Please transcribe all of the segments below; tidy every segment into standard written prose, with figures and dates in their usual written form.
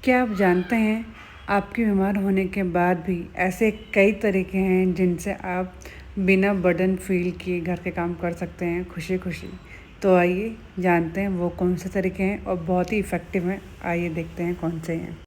क्या आप जानते हैं आपके बीमार होने के बाद भी ऐसे कई तरीके हैं जिनसे आप बिना बर्डन फ़ील किए घर के काम कर सकते हैं खुशी-खुशी। तो आइए जानते हैं वो कौन से तरीके हैं और बहुत ही इफ़ेक्टिव हैं। आइए देखते हैं कौन से हैं।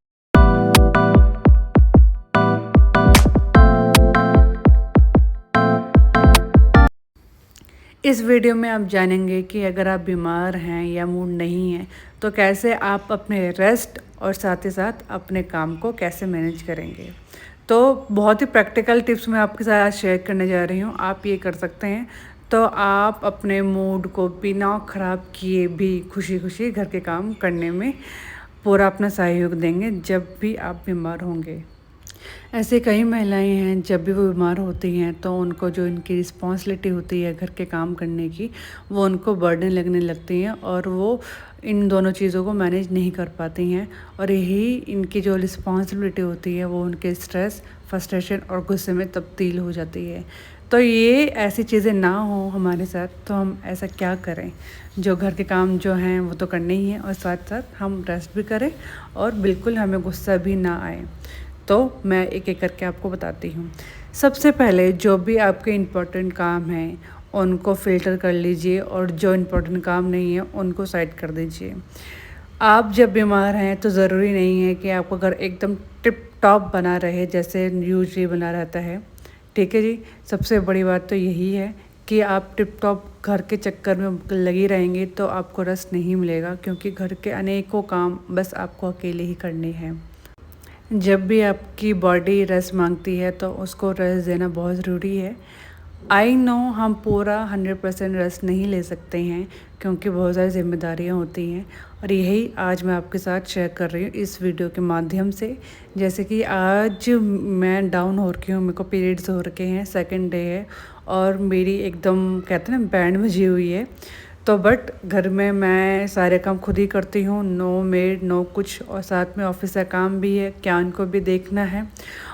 इस वीडियो में आप जानेंगे कि अगर आप बीमार हैं या मूड नहीं है तो कैसे आप अपने रेस्ट और साथ ही साथ अपने काम को कैसे मैनेज करेंगे। तो बहुत ही प्रैक्टिकल टिप्स मैं आपके साथ आज शेयर करने जा रही हूँ। आप ये कर सकते हैं तो आप अपने मूड को बिना ख़राब किए भी खुशी-खुशी घर के काम करने में पूरा अपना सहयोग देंगे जब भी आप बीमार होंगे। ऐसे कई महिलाएं हैं जब भी वो बीमार होती हैं तो उनको जो इनकी रिस्पॉन्सिबिलिटी होती है घर के काम करने की वो उनको बर्डन लगने लगती हैं और वो इन दोनों चीज़ों को मैनेज नहीं कर पाती हैं और यही इनकी जो रिस्पॉन्सिबिलिटी होती है वो उनके स्ट्रेस, फ्रस्ट्रेशन और गुस्से में तब्दील हो जाती है। तो ये ऐसी चीज़ें ना हो हमारे साथ, तो हम ऐसा क्या करें जो घर के काम जो हैं वो तो करने ही हैं और साथ साथ हम रेस्ट भी करें और बिल्कुल हमें गुस्सा भी ना आए। तो मैं एक-एक करके आपको बताती हूँ। सबसे पहले जो भी आपके इम्पोर्टेंट काम हैं, उनको फ़िल्टर कर लीजिए और जो इम्पोर्टेंट काम नहीं है, उनको साइड कर दीजिए। आप जब बीमार हैं तो ज़रूरी नहीं है कि आपका घर एकदम टिप टॉप बना रहे जैसे यूजुअली बना रहता है। ठीक है जी? सबसे बड़ी बात तो यही है कि आप टिप टॉप घर के चक्कर में लगी रहेंगी तो आपको रेस्ट नहीं मिलेगा, क्योंकि घर के अनेकों काम बस आपको अकेले ही करने हैं। जब भी आपकी बॉडी रेस्ट मांगती है तो उसको रेस्ट देना बहुत ज़रूरी है। आई नो हम पूरा 100% रेस्ट नहीं ले सकते हैं क्योंकि बहुत सारी ज़िम्मेदारियाँ होती हैं और यही आज मैं आपके साथ शेयर कर रही हूँ इस वीडियो के माध्यम से। जैसे कि आज मैं डाउन हो रखी हूँ, मेरे को पीरियड्स हो रखे हैं, सेकंड डे है और मेरी एकदम कहते हैं ना बैंड बजी हुई है। तो बट घर में मैं सारे काम खुद ही करती हूँ, नो मेड नो कुछ, और साथ में ऑफिस का काम भी है, क्या उनको भी देखना है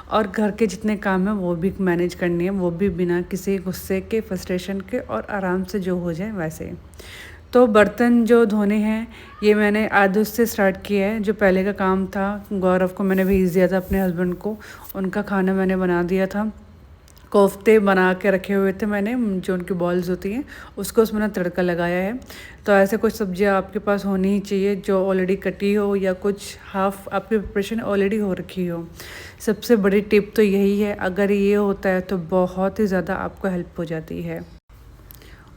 और घर के जितने काम हैं वो भी मैनेज करनी है, वो भी बिना किसी गुस्से के, फ्रस्ट्रेशन के और आराम से जो हो जाए वैसे। तो बर्तन जो धोने हैं ये मैंने आज उससे स्टार्ट किया है। जो पहले का काम था, गौरव को मैंने भेज दिया था अपने हस्बैंड को, उनका खाना मैंने बना दिया था। कोफ्ते बना के रखे हुए थे मैंने, जो उनकी बॉल्स होती हैं उसको उसमें ना तड़का लगाया है। तो ऐसे कुछ सब्जियां आपके पास होनी ही चाहिए जो ऑलरेडी कटी हो या कुछ हाफ़ आपकी प्रिपरेशन ऑलरेडी हो रखी हो। सबसे बड़ी टिप तो यही है, अगर ये होता है तो बहुत ही ज़्यादा आपको हेल्प हो जाती है।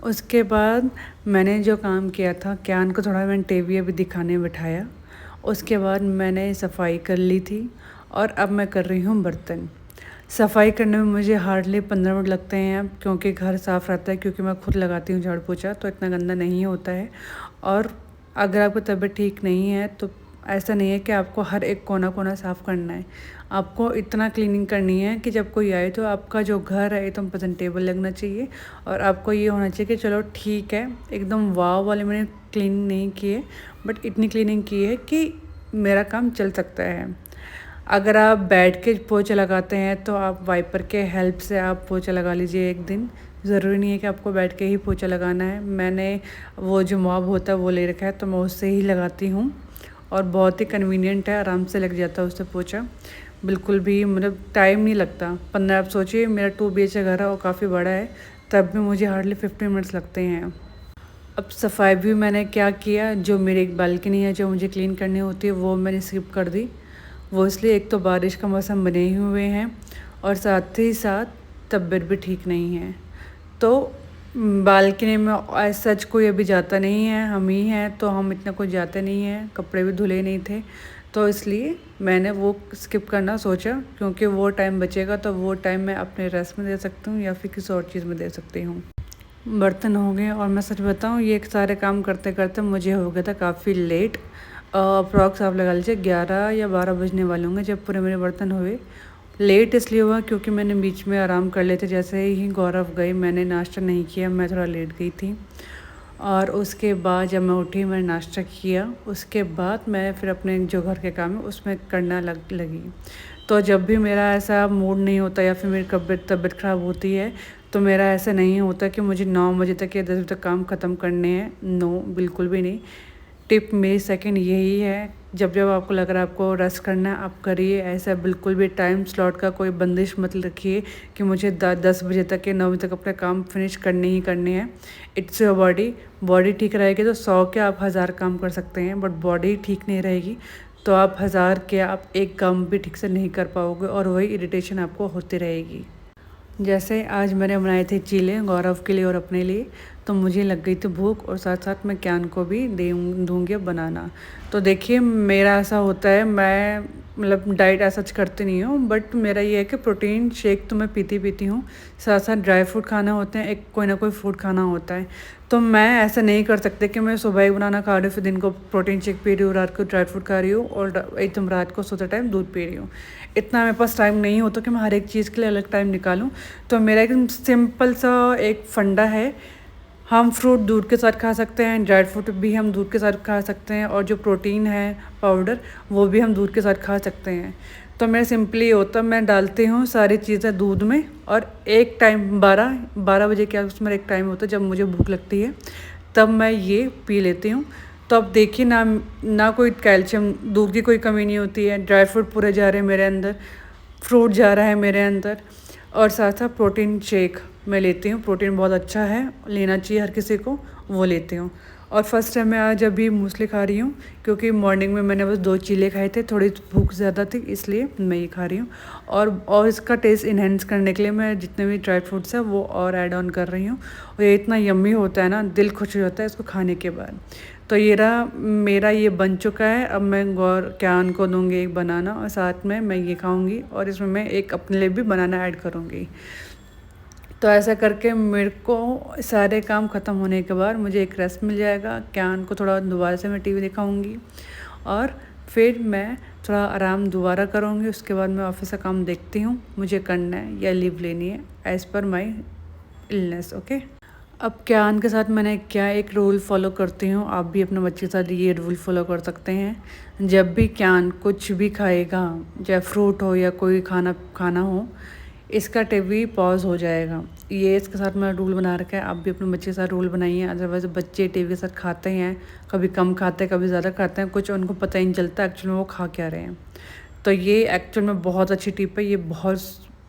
उसके बाद मैंने जो काम किया था, क्यान को थोड़ा मैंने टीवी भी दिखाने बिठाया। उसके बाद मैंने सफाई कर ली थी और अब मैं कर रही हूँ बर्तन। सफाई करने में मुझे हार्डली 15 मिनट लगते हैं क्योंकि घर साफ़ रहता है, क्योंकि मैं खुद लगाती हूँ झाड़ू पोछा, तो इतना गंदा नहीं होता है। और अगर आपकी तबीयत ठीक नहीं है तो ऐसा नहीं है कि आपको हर एक कोना कोना साफ़ करना है। आपको इतना क्लीनिंग करनी है कि जब कोई आए तो आपका जो घर है एकदम प्रेजेंटेबल लगना चाहिए और आपको ये होना चाहिए कि चलो ठीक है, एकदम वाव वाले मैंने क्लीनिंग नहीं की है, बट इतनी क्लीनिंग की है कि मेरा काम चल सकता है। अगर आप बैठ के पोछा लगाते हैं तो आप वाइपर के हेल्प से आप पोछा लगा लीजिए एक दिन। ज़रूरी नहीं है कि आपको बैठ के ही पोछा लगाना है। मैंने वो जो मॉप होता है वो ले रखा है तो मैं उससे ही लगाती हूँ और बहुत ही कन्वीनियंट है, आराम से लग जाता है उससे पोछा। बिल्कुल भी मतलब टाइम नहीं लगता। 15 आप सोचिए, मेरा 2 BHK घर है और काफ़ी बड़ा है, तब भी मुझे हार्डली 15 मिनट्स लगते हैं। अब सफाई भी मैंने क्या किया, जो मेरी एक बालकनी है जो मुझे क्लीन करनी होती है वो मैंने स्किप कर दी। वो इसलिए, एक तो बारिश का मौसम बने ही हुए हैं और साथ ही साथ तबीयत भी ठीक नहीं है। तो बालकनी में एज सच कोई अभी जाता नहीं है, हम ही हैं, तो हम इतना कुछ जाते नहीं हैं, कपड़े भी धुले नहीं थे, तो इसलिए मैंने वो स्किप करना सोचा, क्योंकि वो टाइम बचेगा तो वो टाइम मैं अपने रेस्ट में दे सकती हूँ या फिर किसी और चीज़ में दे सकती हूँ। बर्तन हो गए और मैं सच बताऊँ ये सारे काम करते करते मुझे हो गया था काफ़ी लेट। अप्रॉक्स आप लगा लीजिए 11 या 12 बजने वाले होंगे जब पूरे मेरे बर्तन हुए। लेट इसलिए हुआ क्योंकि मैंने बीच में आराम कर लेते, जैसे ही गौरव गए मैंने नाश्ता नहीं किया, मैं थोड़ा लेट गई थी। और उसके बाद जब मैं उठी मैंने नाश्ता किया, उसके बाद मैं फिर अपने जो घर के काम है उसमें करना लगी। तो जब भी मेरा ऐसा मूड नहीं होता या फिर मेरी तबीयत ख़राब होती है तो मेरा ऐसा नहीं होता कि मुझे 9 बजे तक या 10 बजे तक काम ख़त्म करने हैं। नो, बिल्कुल भी नहीं। टिप मेरी सेकंड यही है, जब जब आपको लग रहा है आपको रेस्ट करना है आप करिए। ऐसा बिल्कुल भी टाइम स्लॉट का कोई बंदिश मत रखिए कि मुझे 10 बजे तक या 9 बजे तक अपने काम फिनिश करने ही करने हैं। इट्स योर बॉडी ठीक रहेगी तो 100 के आप 1000 काम कर सकते हैं, बट बॉडी ठीक नहीं रहेगी तो आप 1000 के आप एक काम भी ठीक से नहीं कर पाओगे और वही इरिटेशन आपको होती रहेगी। जैसे आज मैंने बनाए थे चीले गौरव के लिए और अपने लिए, तो मुझे लग गई थी भूख और साथ साथ मैं क्यान को भी दूँगी बनाना। तो देखिए मेरा ऐसा होता है, मैं मतलब डाइट ऐसा करती नहीं हूँ, बट मेरा ये है कि प्रोटीन शेक तो मैं पीती हूँ, साथ साथ ड्राई फ्रूट खाना होते हैं, एक कोई ना कोई फ्रूट खाना होता है। तो मैं ऐसा नहीं कर सकती कि मैं सुबह ही बनाना खा रही हूँ, फिर दिन को प्रोटीन शेक पी रही हूँ, रात को ड्राई फ्रूट खा रही हूँ और एकदम रात को सोते टाइम दूध पी रही हूँ। इतना मेरे पास टाइम नहीं होता कि मैं हर एक चीज़ के लिए अलग टाइम निकालूं। तो मेरा एकदम सिंपल सा एक फंडा है, हम फ्रूट दूध के साथ खा सकते हैं, ड्राई फ्रूट भी हम दूध के साथ खा सकते हैं, और जो प्रोटीन है पाउडर वो भी हम दूध के साथ खा सकते हैं। तो मैं सिंपली होता मैं डालती हूँ सारी चीज़ें दूध में, और एक टाइम 12 बजे के आस मेरा एक टाइम होता है जब मुझे भूख लगती है, तब मैं ये पी लेती हूँ। तो अब देखिए ना कोई कैल्शियम दूध की कोई कमी नहीं होती है, ड्राई फ्रूट पूरे जा रहे हैं मेरे अंदर, फ्रूट जा रहा है मेरे अंदर, और साथ साथ प्रोटीन शेक मैं लेती हूँ। प्रोटीन बहुत अच्छा है, लेना चाहिए हर किसी को, वो लेती हूँ। और फर्स्ट टाइम मैं आज अभी मूसली खा रही हूँ, क्योंकि मॉर्निंग में मैंने बस 2 चीले खाए थे, थोड़ी भूख ज़्यादा थी इसलिए मैं ये खा रही हूँ। और इसका टेस्ट इन्हेंस करने के लिए मैं जितने भी ड्राई फ्रूट्स हैं वो और ऐड ऑन कर रही हूँ, और ये इतना यम्मी होता है ना, दिल खुश हो जाता है इसको खाने के बाद। तो ये रहा मेरा, ये बन चुका है। अब मैं क्यान को दूँगी एक बनाना, और साथ में मैं ये खाऊँगी, और इसमें मैं एक अपने लिए भी बनाना ऐड करूँगी। तो ऐसा करके मेरे को सारे काम ख़त्म होने के बाद मुझे एक रेस्ट मिल जाएगा। क्यान को थोड़ा दोबारा से मैं टीवी दिखाऊंगी, और फिर मैं थोड़ा आराम दोबारा करूँगी। उसके बाद मैं ऑफिस का काम देखती हूँ मुझे करना है या लीव लेनी है, एज़ पर माई इलनेस। ओके, अब क्यान के साथ मैंने क्या एक रूल फॉलो करती हूँ, आप भी अपने बच्चे के साथ ये रूल फॉलो कर सकते हैं। जब भी क्यान कुछ भी खाएगा, चाहे फ्रूट हो या कोई खाना हो, इसका टीवी पॉज हो जाएगा। ये इसके साथ मैंने रूल बना रखा है, आप भी अपने बच्चे के साथ रूल बनाइए। अदरवाइज़ बच्चे टीवी के साथ खाते हैं, कभी कम खाते हैं कभी ज़्यादा खाते हैं, कुछ उनको पता ही नहीं चलता एक्चुअल में वो खा क्या रहे हैं। तो ये एक्चुअल में बहुत अच्छी टिप है, ये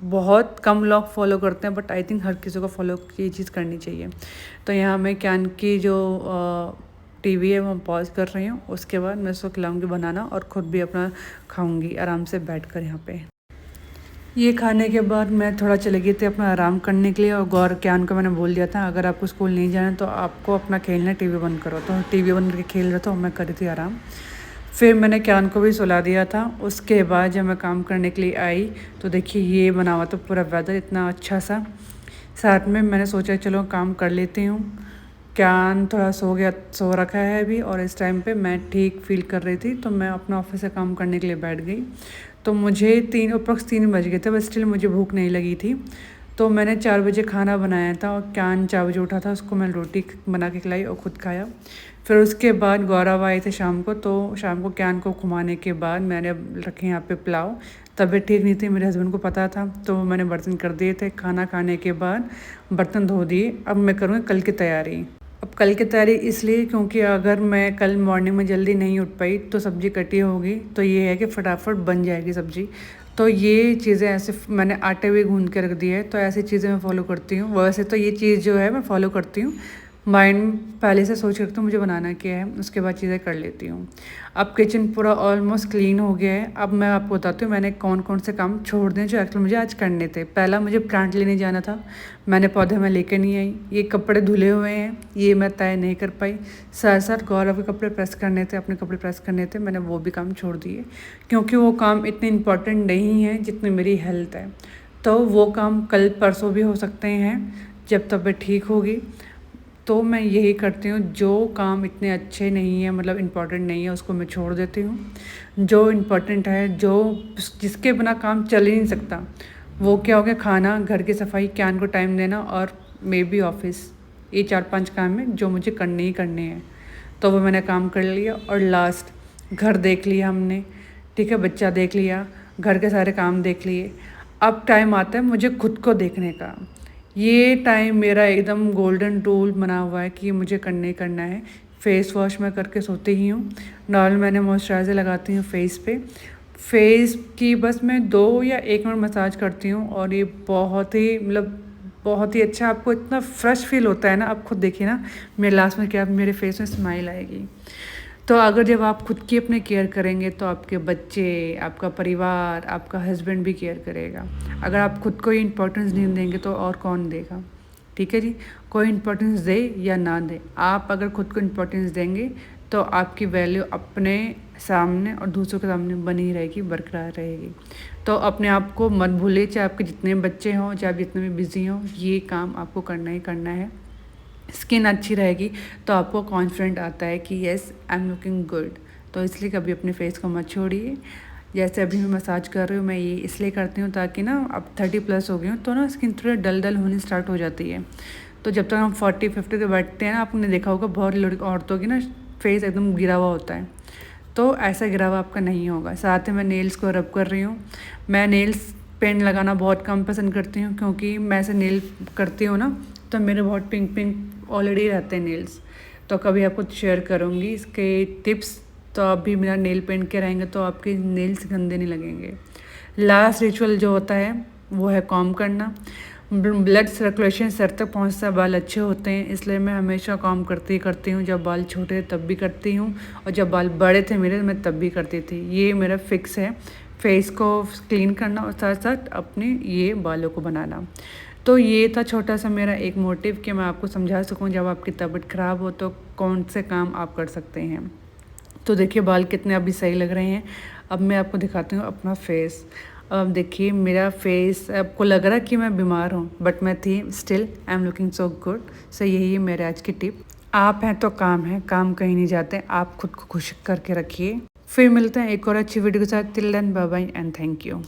बहुत कम लोग फॉलो करते हैं, बट आई थिंक हर किसी को फॉलो ये चीज़ करनी चाहिए। तो यहाँ मैं क्यान की जो टीवी है वो पॉज कर रही हूँ, उसके बाद मैं इसको खिलाऊँगी बनाना, और ख़ुद भी अपना खाऊँगी आराम से बैठ कर यहाँ पे। ये खाने के बाद मैं थोड़ा चली गई थी अपना आराम करने के लिए, और क्यान को मैंने बोल दिया था अगर आपको स्कूल नहीं जाना तो आपको अपना खेलना, टीवी बंद करो। तो टीवी बंद करके खेल रहा था, मैं करी थी आराम। फिर मैंने क्यान को भी सुला दिया था। उसके बाद जब मैं काम करने के लिए आई तो देखिए ये बना हुआ था पूरा वेदर इतना अच्छा सा, साथ में मैंने सोचा चलो काम कर लेती हूँ। क्यान थोड़ा सो रखा है अभी, और इस टाइम पे मैं ठीक फील कर रही थी, तो मैं अपना ऑफिस से काम करने के लिए बैठ गई। तो मुझे अप्रॉक्स 3 बज गए थे, बस स्टिल मुझे भूख नहीं लगी थी। तो मैंने 4 बजे खाना बनाया था, और क्यान 4 बजे उठा था, उसको मैंने रोटी बना के खिलाई और ख़ुद खाया। फिर उसके बाद गौरव आए थे शाम को, तो शाम को क्यान को घुमाने के बाद मैंने रखे यहाँ पे पुलाव। तबीयत ठीक नहीं थी, मेरे हस्बैंड को पता था, तो मैंने बर्तन कर दिए थे। खाना खाने के बाद बर्तन धो दिए। अब मैं करूँगी कल की तैयारी। अब कल की तैयारी इसलिए क्योंकि अगर मैं कल मॉर्निंग में जल्दी नहीं उठ पाई तो सब्ज़ी कटी होगी, तो ये है कि फटाफट बन जाएगी सब्ज़ी। तो ये चीज़ें ऐसे मैंने आटे भी गूंद के रख दिए है, तो ऐसी चीज़ें मैं फॉलो करती हूँ। वैसे तो ये चीज़ जो है मैं फॉलो करती हूँ, माइंड पहले से सोच रखती हूँ मुझे बनाना क्या है, उसके बाद चीज़ें कर लेती हूँ। अब किचन पूरा ऑलमोस्ट क्लीन हो गया है। अब मैं आपको बताती हूँ मैंने कौन कौन से काम छोड़ दिए जो एक्चुअली मुझे आज करने थे। पहला मुझे प्लांट लेने जाना था, मैंने पौधे में लेकर नहीं आई। ये कपड़े धुले हुए हैं, ये मैं तय नहीं कर पाई। साथ साथ गौरव के कपड़े प्रेस करने थे, अपने कपड़े प्रेस करने थे, मैंने वो भी काम छोड़ दिए, क्योंकि वो काम इतने इम्पॉर्टेंट नहीं है जितनी मेरी हेल्थ है। तो वो काम कल परसों भी हो सकते हैं जब तबीयत ठीक होगी। तो मैं यही करती हूँ, जो काम इतने अच्छे नहीं है मतलब इम्पॉर्टेंट नहीं है उसको मैं छोड़ देती हूँ। जो इम्पॉर्टेंट है, जो जिसके बिना काम चल ही नहीं सकता, वो क्या हो गया, खाना, घर की सफाई, क्यान को टाइम देना और मे बी ऑफिस। ये 4-5 काम है जो मुझे करने ही करने हैं, तो वो मैंने काम कर लिया। और लास्ट घर देख लिया हमने, ठीक है, बच्चा देख लिया, घर के सारे काम देख लिए। अब टाइम आता है मुझे खुद को देखने का। ये टाइम मेरा एकदम गोल्डन रूल बना हुआ है कि मुझे करना ही करना है, फेस वॉश मैं करके सोती ही हूँ। नॉर्मल मैंने मॉइस्चराइज़र लगाती हूँ फेस पे। फेस की बस मैं 2 या 1 मिनट मसाज करती हूँ और ये बहुत ही मतलब बहुत ही अच्छा, आपको इतना फ्रेश फील होता है ना। आप खुद देखिए ना मेरे लास्ट में क्या मेरे फेस में स्माइल आएगी। तो अगर जब आप खुद की अपने केयर करेंगे तो आपके बच्चे, आपका परिवार, आपका हस्बैंड भी केयर करेगा। अगर आप खुद को ही इम्पोर्टेंस नहीं देंगे तो और कौन देगा? ठीक है जी, कोई इम्पोर्टेंस दे या ना दे, आप अगर खुद को इम्पोर्टेंस देंगे तो आपकी वैल्यू अपने सामने और दूसरों के सामने बनी रहेगी, बरकरार रहेगी। तो अपने आप को मत भूलिए, चाहे आपके जितने बच्चे हों, चाहे आप जितने भी बिज़ी हों, ये काम आपको करना ही करना है। स्किन अच्छी रहेगी तो आपको कॉन्फिडेंट आता है कि yes I am looking good. तो इसलिए कभी अपने फेस को मत छोड़िए। जैसे अभी मैं मसाज कर रही हूँ, मैं ये इसलिए करती हूँ ताकि ना अब 30+ हो गई हूँ तो ना स्किन थोड़ी डल डल होनी स्टार्ट हो जाती है। तो जब तक हम 40-50 के बैठते हैं ना, आपने देखा होगा बहुत औरतों की ना फेस एकदम गिरा हुआ होता है। तो ऐसा गिरा हुआ आपका नहीं होगा। साथ ही मैं नेल्स को रब कर रही हूँ। मैं नेल्स पेंट लगाना बहुत कम पसंद करती हूँ क्योंकि मैं ऐसे नेल करती हूँ ना तो मेरे बहुत पिंक पिंक ऑलरेडी रहते हैं नेल्स। तो कभी आपको शेयर करूँगी इसके टिप्स। तो आप भी मेरा नेल पेंट के रहेंगे तो आपके नेल्स गंदे नहीं लगेंगे। लास्ट रिचुअल जो होता है वो है कॉम्ब करना। ब्लड सर्कुलेशन सर तक पहुंचता है, बाल अच्छे होते हैं, इसलिए मैं हमेशा कॉम्ब करती हूँ। जब बाल छोटे थे तब भी करती हूँ और जब बाल बड़े थे मेरे मैं तब भी करती थी। ये मेरा फिक्स है, फेस को क्लीन करना और साथ साथ अपने ये बालों को बनाना। तो ये था छोटा सा मेरा एक मोटिव कि मैं आपको समझा सकूं जब आपकी तबीयत ख़राब हो तो कौन से काम आप कर सकते हैं। तो देखिए बाल कितने अभी सही लग रहे हैं। अब मैं आपको दिखाती हूँ अपना फेस। अब देखिए मेरा फेस, आपको लग रहा है कि मैं बीमार हूँ बट मैं थी still I am looking so good. So यही है मेरे आज की टिप। आप हैं तो काम है, काम कहीं नहीं जाते। आप खुद को खुश करके रखिए। फिर मिलते हैं एक और अच्छी वीडियो के साथ। Till then bye bye and thank you.